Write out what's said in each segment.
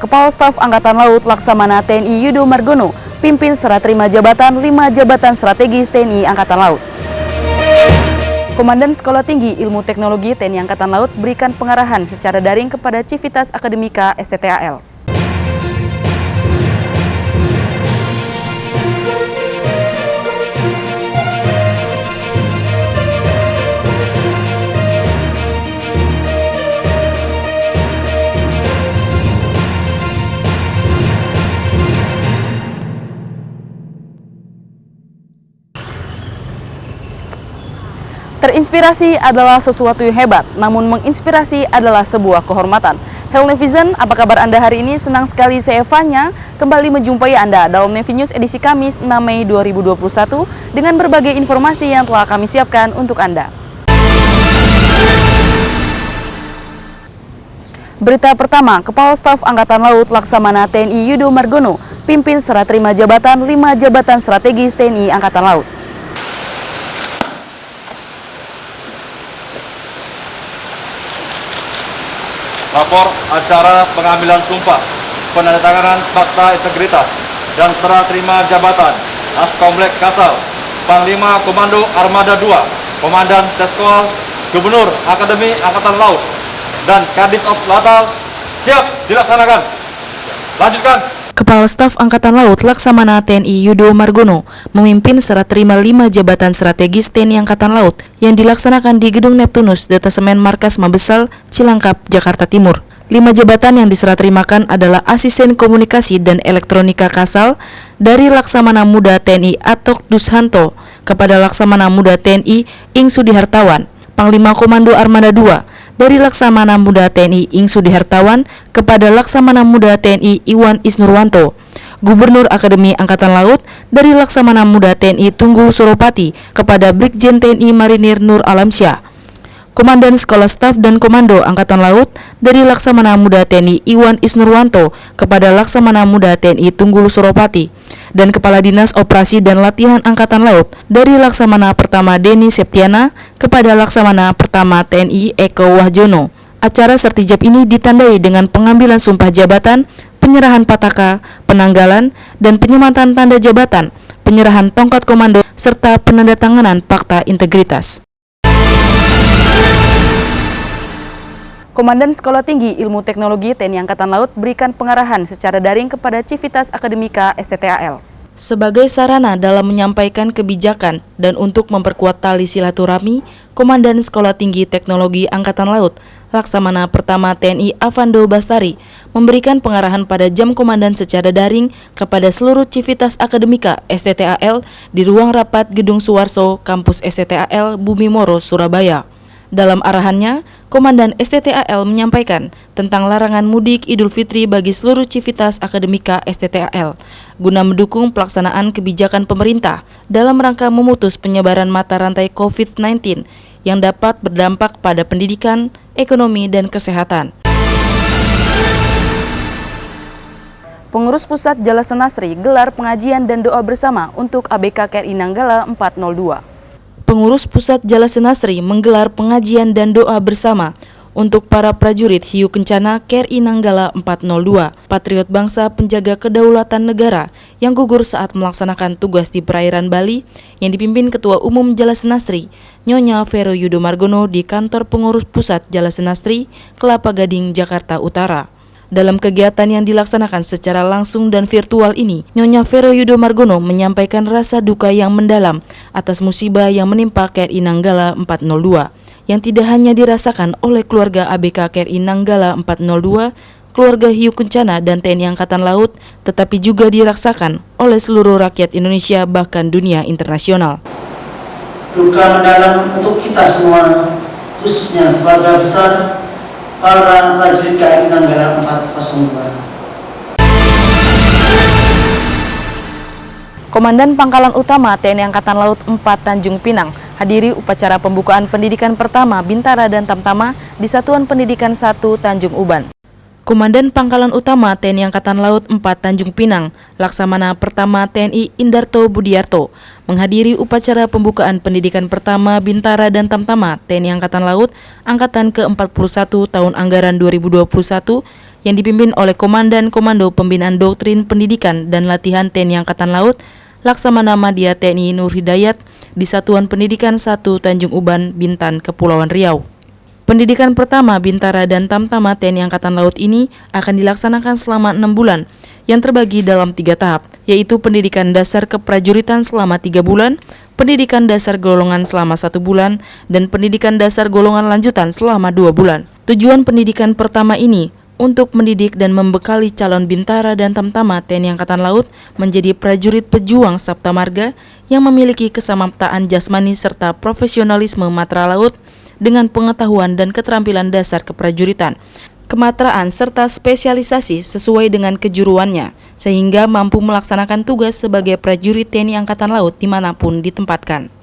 Kepala Staf Angkatan Laut Laksamana TNI Yudo Margono pimpin serah terima jabatan 5 jabatan strategis TNI Angkatan Laut. Komandan Sekolah Tinggi Ilmu Teknologi TNI Angkatan Laut berikan pengarahan secara daring kepada Civitas Akademika STTAL. Terinspirasi adalah sesuatu yang hebat, namun menginspirasi adalah sebuah kehormatan. Hello Nevizen, apa kabar Anda hari ini? Senang sekali saya Fanya kembali menjumpai Anda dalam Nevi News edisi Kamis 6 Mei 2021 dengan berbagai informasi yang telah kami siapkan untuk Anda. Berita pertama, Kepala Staf Angkatan Laut Laksamana TNI Yudo Margono pimpin serah terima jabatan 5 jabatan strategis TNI Angkatan Laut. Lapor acara pengambilan sumpah, penandatanganan fakta integritas, dan serah terima jabatan Askomlek Kasal, Panglima Komando Armada 2, Komandan Seskol, Gubernur Akademi Angkatan Laut, dan Kadis of Latal siap dilaksanakan. Lanjutkan. Kepala Staf Angkatan Laut Laksamana TNI Yudo Margono memimpin serah terima 5 jabatan strategis TNI Angkatan Laut yang dilaksanakan di Gedung Neptunus, Detasemen Markas Mabesal, Cilangkap, Jakarta Timur. 5 jabatan yang diserah terimakan adalah Asisten Komunikasi dan Elektronika Kasal dari Laksamana Muda TNI Atok Dushanto kepada Laksamana Muda TNI Ing Sudihartawan, Panglima Komando Armada 2 dari Laksamana Muda TNI Ing Sudihartawan kepada Laksamana Muda TNI Iwan Isnurwanto, Gubernur Akademi Angkatan Laut dari Laksamana Muda TNI Tunggul Suropati kepada Brigjen TNI Marinir Nur Alamsyah, Komandan Sekolah Staf dan Komando Angkatan Laut dari Laksamana Muda TNI Iwan Isnurwanto kepada Laksamana Muda TNI Tunggul Suropati, dan Kepala Dinas Operasi dan Latihan Angkatan Laut dari Laksamana Pertama Deni Septiana kepada Laksamana Pertama TNI Eko Wahjono. Acara sertijab ini ditandai dengan pengambilan sumpah jabatan, penyerahan pataka, penanggalan, dan penyematan tanda jabatan, penyerahan tongkat komando, serta penandatanganan fakta integritas. Komandan Sekolah Tinggi Ilmu Teknologi TNI Angkatan Laut berikan pengarahan secara daring kepada Civitas Akademika STTAL. Sebagai sarana dalam menyampaikan kebijakan dan untuk memperkuat tali silaturahmi, Komandan Sekolah Tinggi Teknologi Angkatan Laut Laksamana Pertama TNI Avando Bastari memberikan pengarahan pada jam komandan secara daring kepada seluruh Civitas Akademika STTAL di ruang rapat Gedung Suwarso, Kampus STTAL Bumi Moro, Surabaya. Dalam arahannya, Komandan STTAL menyampaikan tentang larangan mudik Idul Fitri bagi seluruh Civitas Akademika STTAL guna mendukung pelaksanaan kebijakan pemerintah dalam rangka memutus penyebaran mata rantai COVID-19 yang dapat berdampak pada pendidikan, ekonomi, dan kesehatan. Pengurus Pusat Jala Senasri gelar pengajian dan doa bersama untuk ABK KRI Nanggala 402. Pengurus Pusat Jala Senasri menggelar pengajian dan doa bersama untuk para prajurit Hiu Kencana KRI Nanggala 402, patriot bangsa penjaga kedaulatan negara yang gugur saat melaksanakan tugas di perairan Bali yang dipimpin Ketua Umum Jala Senasri, Nyonya Vero Yudo Margono di kantor pengurus Pusat Jala Senasri, Kelapa Gading, Jakarta Utara. Dalam kegiatan yang dilaksanakan secara langsung dan virtual ini, Nyonya Vero Yudo Margono menyampaikan rasa duka yang mendalam atas musibah yang menimpa KRI Nanggala 402, yang tidak hanya dirasakan oleh keluarga ABK KRI Nanggala 402, keluarga Hiu Kencana dan TNI Angkatan Laut, tetapi juga dirasakan oleh seluruh rakyat Indonesia bahkan dunia internasional. Duka mendalam untuk kita semua, khususnya keluarga besar para prajurit KRI Nanggala 402. Komandan Pangkalan Utama TNI Angkatan Laut 4 Tanjung Pinang hadiri upacara pembukaan pendidikan pertama Bintara dan Tamtama di Satuan Pendidikan 1 Tanjung Uban. Komandan Pangkalan Utama TNI Angkatan Laut 4 Tanjung Pinang, Laksamana Pertama TNI Indarto Budiarto, menghadiri upacara pembukaan pendidikan pertama Bintara dan Tamtama TNI Angkatan Laut Angkatan ke-41 tahun anggaran 2021 yang dipimpin oleh Komandan Komando Pembinaan Doktrin Pendidikan dan Latihan TNI Angkatan Laut Laksamana Madya TNI Nur Hidayat di Satuan Pendidikan 1 Tanjung Uban, Bintan, Kepulauan Riau. Pendidikan pertama Bintara dan Tamtama TNI Angkatan Laut ini akan dilaksanakan selama 6 bulan yang terbagi dalam 3 tahap, yaitu pendidikan dasar keprajuritan selama 3 bulan, pendidikan dasar golongan selama 1 bulan, dan pendidikan dasar golongan lanjutan selama 2 bulan. Tujuan pendidikan pertama ini untuk mendidik dan membekali calon Bintara dan Tamtama TNI Angkatan Laut menjadi prajurit pejuang Sabta Marga yang memiliki kesamaptaan jasmani serta profesionalisme matra laut dengan pengetahuan dan keterampilan dasar keprajuritan, kematraan serta spesialisasi sesuai dengan kejuruannya, sehingga mampu melaksanakan tugas sebagai prajurit TNI Angkatan Laut dimanapun ditempatkan.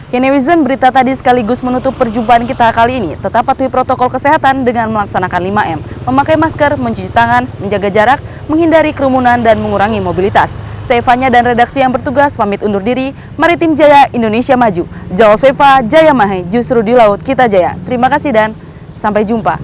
Ya netizen, berita tadi sekaligus menutup perjumpaan kita kali ini. Tetap patuhi protokol kesehatan dengan melaksanakan 5M, memakai masker, mencuci tangan, menjaga jarak, menghindari kerumunan, dan mengurangi mobilitas. Saya Fanya dan redaksi yang bertugas pamit undur diri. Maritim Jaya, Indonesia Maju. Jal Seva, Jaya Mahe, justru di laut kita jaya. Terima kasih dan sampai jumpa.